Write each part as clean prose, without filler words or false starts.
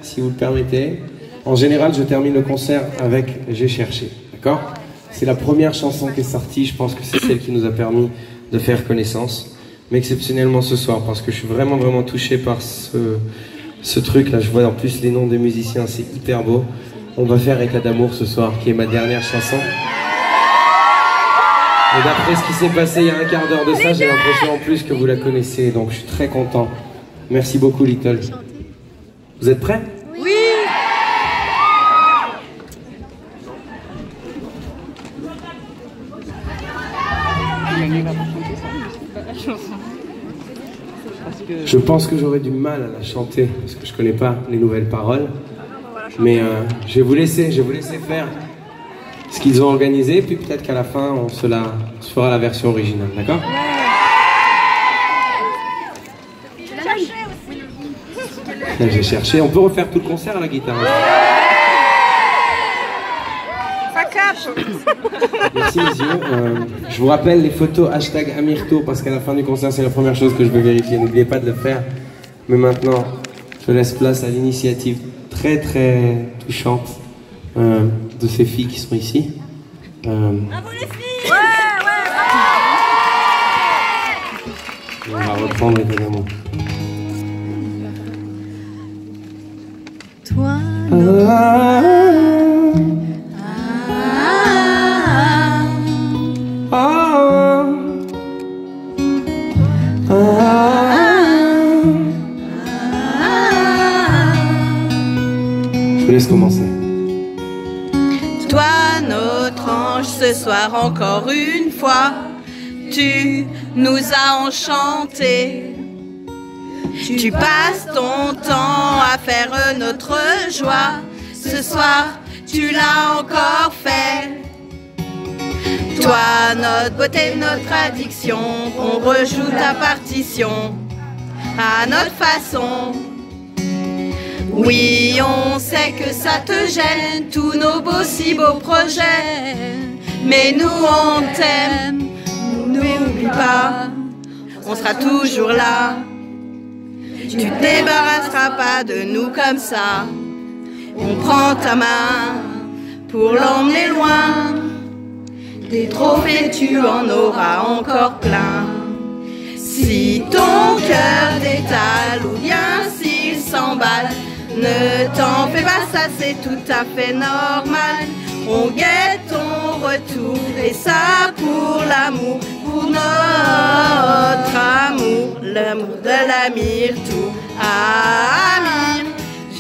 si vous le permettez. En général, je termine le concert avec J'ai cherché, d'accord? C'est la première chanson qui est sortie, je pense que c'est celle qui nous a permis de faire connaissance. Mais exceptionnellement ce soir, parce que je suis vraiment touché par ce truc-là. Je vois en plus les noms des musiciens, c'est hyper beau. On va faire Éclat d'amour ce soir, qui est ma dernière chanson. Et d'après ce qui s'est passé il y a un quart d'heure de ça, j'ai l'impression en plus que vous la connaissez, donc je suis très content. Merci beaucoup, Little. Vous êtes prêts? Oui. Je pense que j'aurais du mal à la chanter, parce que je connais pas les nouvelles paroles. Mais je vais vous laisser faire ce qu'ils ont organisé, puis peut-être qu'à la fin, on se fera la version originale, d'accord? J'ai cherché, on peut refaire tout le concert à la guitare. Ça cache. Merci messieurs. Je vous rappelle les photos hashtag Amirto, parce qu'à la fin du concert, c'est la première chose que je veux vérifier. N'oubliez pas de le faire. Mais maintenant, je laisse place à l'initiative très touchante de ces filles qui sont ici. Bravo les filles. On va reprendre évidemment. Toi, Je vous laisse commencer. toi, notre ange, ce soir encore une fois, tu nous as enchantés. Tu passes ton temps à faire notre joie. Ce soir, tu l'as encore fait. Toi, notre beauté, notre addiction, on rejoue ta partition à notre façon. Oui, on sait que ça te gêne, tous nos beaux si beaux projets. Mais nous, on t'aime, n'oublie pas, on sera toujours là. Tu te débarrasseras pas de nous comme ça. On prend ta main pour l'emmener loin. Des trophées, tu en auras encore plein. Si ton cœur détale ou bien s'il s'emballe, ne t'en fais pas, ça c'est tout à fait normal. On guette ton retour et ça pour l'amour, pour notre amour, l'amour de l'Amir, tout Amir,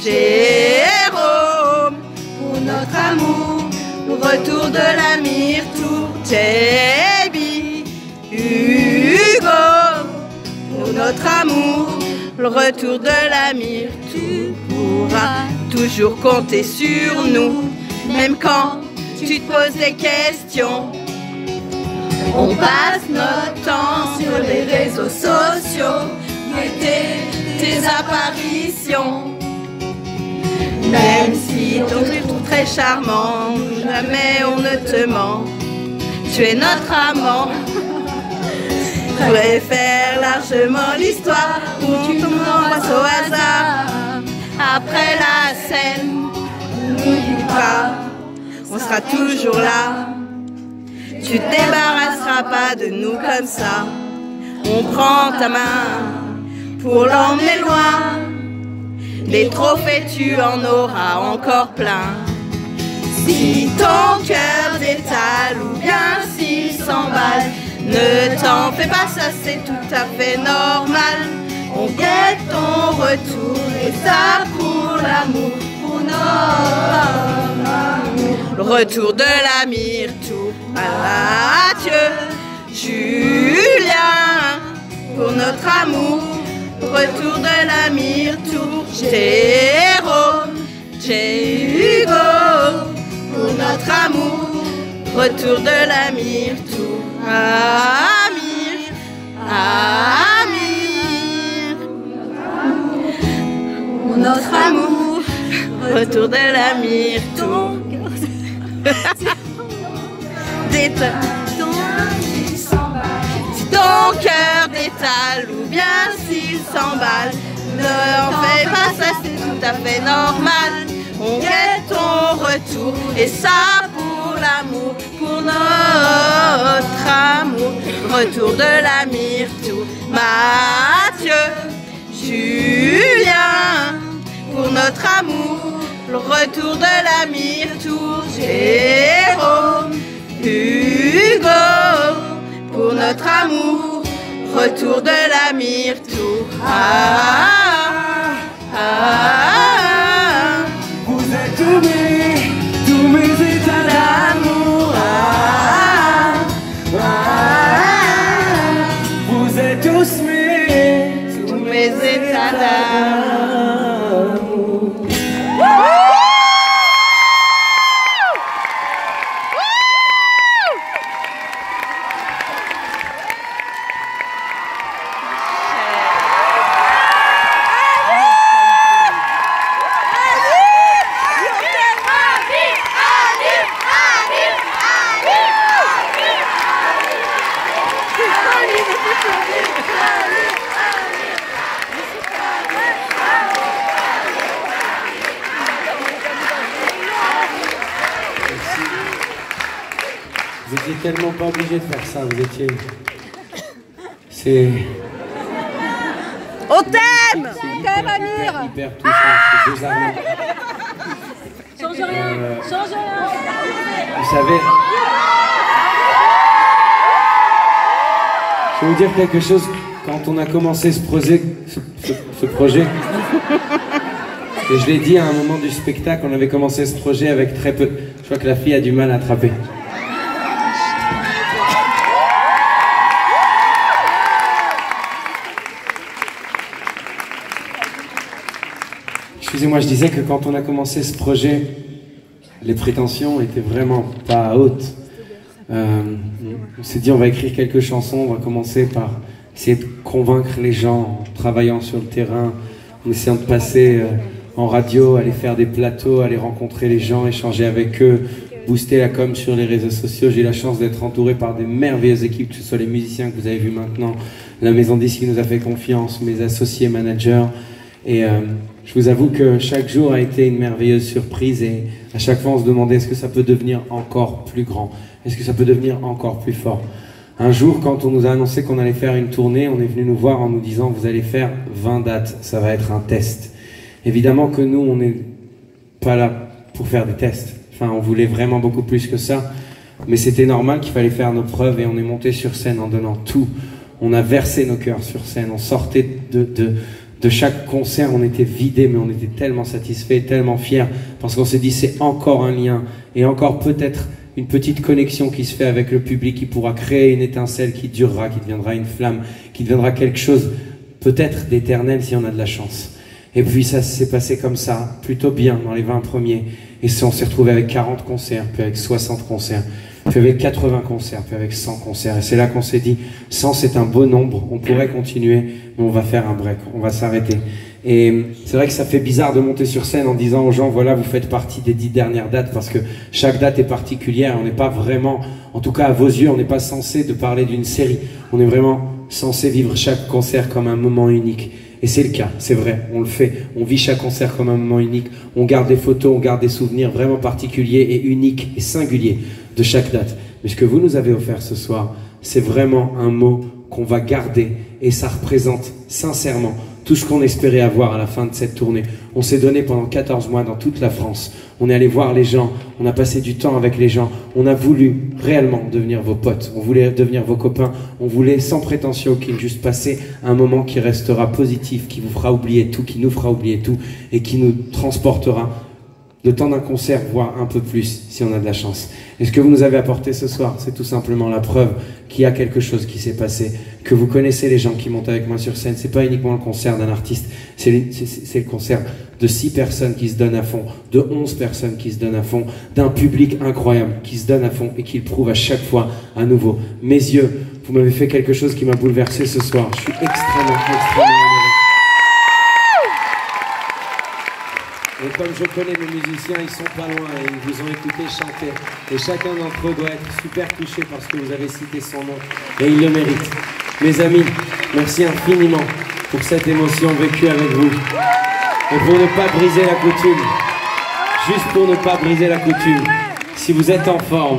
Jérôme, pour notre amour, le retour de l'Amir, tout Thébi, Hugo, pour notre amour, le retour de l'Amir, tu pourras toujours compter sur nous. Même quand tu te poses des questions, on passe notre temps sur les réseaux sociaux, guetter tes apparitions. Même si ton truc est très charmant, jamais on ne te ment. Tu es notre amant. Je pourrais faire largement l'histoire où tu m'embrasses au hasard. Après la scène, n'oublie pas, on sera toujours là. Tu te débarrasseras pas de nous comme ça. On prend ta main pour l'emmener loin. Des trophées, tu en auras encore plein. Si ton cœur détale ou bien s'il s'emballe, ne t'en fais pas, ça c'est tout à fait normal. On guette ton retour et ça pour l'amour, pour notre amour. Le retour de l'Amir, tout Mathieu, Julien, pour notre amour. Le retour de l'Amir, tout Jérôme, Hugo, pour notre amour. Retour de l'Amir, tout Amir, Amir, pour notre amour. Retour de l'Amir, tout. Si ton cœur détale ou bien s'il s'emballe, n'en fais pas, ça c'est tout à fait normal. On guette ton retour, et ça pour l'amour, pour notre amour. Retour de la Myrtou, Mathieu, Julien, pour notre amour. Le retour de la Myrtou, Jérôme, Hugo, pour notre amour. Retour de la Myrtou. Vous êtes tous mes états d'amour. Vous êtes tous mes états d'amour. Vous étiez tellement pas obligé de faire ça, vous étiez... C'est... On t'aime! Hyper touchant, c'est deux amours. Change rien, change rien. Vous savez... Je vais vous dire quelque chose, quand on a commencé ce projet, et je l'ai dit à un moment du spectacle, on avait commencé ce projet avec très peu. Je crois que la fille a du mal à attraper. Excusez-moi, je disais que quand on a commencé ce projet, les prétentions étaient vraiment pas hautes. On s'est dit on va écrire quelques chansons, on va commencer par essayer de convaincre les gens en travaillant sur le terrain, en essayant de passer en radio, aller faire des plateaux, aller rencontrer les gens, échanger avec eux, booster la com sur les réseaux sociaux. J'ai eu la chance d'être entouré par des merveilleuses équipes, que ce soit les musiciens que vous avez vus maintenant, la maison de disques qui nous a fait confiance, mes associés managers. Et je vous avoue que chaque jour a été une merveilleuse surprise et à chaque fois on se demandait est-ce que ça peut devenir encore plus grand, est-ce que ça peut devenir encore plus fort. Un jour, quand on nous a annoncé qu'on allait faire une tournée, on est venu nous voir en nous disant vous allez faire 20 dates, ça va être un test. Évidemment que nous, on n'est pas là pour faire des tests. Enfin, on voulait vraiment beaucoup plus que ça, mais c'était normal qu'il fallait faire nos preuves et on est monté sur scène en donnant tout. On a versé nos cœurs sur scène, on sortait de chaque concert, on était vidés, mais on était tellement satisfaits, tellement fiers, parce qu'on s'est dit c'est encore un lien, et encore peut-être une petite connexion qui se fait avec le public, qui pourra créer une étincelle qui durera, qui deviendra une flamme, qui deviendra quelque chose peut-être d'éternel si on a de la chance. Et puis ça s'est passé comme ça, plutôt bien dans les 20 premiers, et on s'est retrouvé avec 40 concerts, puis avec 60 concerts, puis avec 80 concerts, puis avec 100 concerts. Et c'est là qu'on s'est dit, 100 c'est un beau nombre, on pourrait continuer, mais on va faire un break, on va s'arrêter. Et c'est vrai que ça fait bizarre de monter sur scène en disant aux gens, voilà, vous faites partie des 10 dernières dates, parce que chaque date est particulière, on n'est pas vraiment, en tout cas à vos yeux, on n'est pas censé de parler d'une série, on est vraiment censé vivre chaque concert comme un moment unique. Et c'est le cas, c'est vrai, on le fait, on vit chaque concert comme un moment unique, on garde des photos, on garde des souvenirs vraiment particuliers et uniques et singuliers de chaque date. Mais ce que vous nous avez offert ce soir, c'est vraiment un mot qu'on va garder et ça représente sincèrement tout ce qu'on espérait avoir à la fin de cette tournée. On s'est donné pendant 14 mois dans toute la France. On est allé voir les gens, on a passé du temps avec les gens. On a voulu réellement devenir vos potes, on voulait devenir vos copains. On voulait sans prétention aucune juste passer un moment qui restera positif, qui vous fera oublier tout, qui nous fera oublier tout et qui nous transportera le temps d'un concert, voire un peu plus, si on a de la chance. Et ce que vous nous avez apporté ce soir, c'est tout simplement la preuve qu'il y a quelque chose qui s'est passé, que vous connaissez les gens qui montent avec moi sur scène. C'est pas uniquement le concert d'un artiste, c'est le concert de 6 personnes qui se donnent à fond, de 11 personnes qui se donnent à fond, d'un public incroyable qui se donne à fond et qui le prouve à chaque fois à nouveau. Mes yeux, vous m'avez fait quelque chose qui m'a bouleversé ce soir. Je suis extrêmement heureux. Et comme je connais mes musiciens, ils sont pas loin et ils vous ont écouté chanter. Et chacun d'entre eux doit être super touché parce que vous avez cité son nom. Et il le mérite. Mes amis, merci infiniment pour cette émotion vécue avec vous. Et pour ne pas briser la coutume, juste pour ne pas briser la coutume, si vous êtes en forme,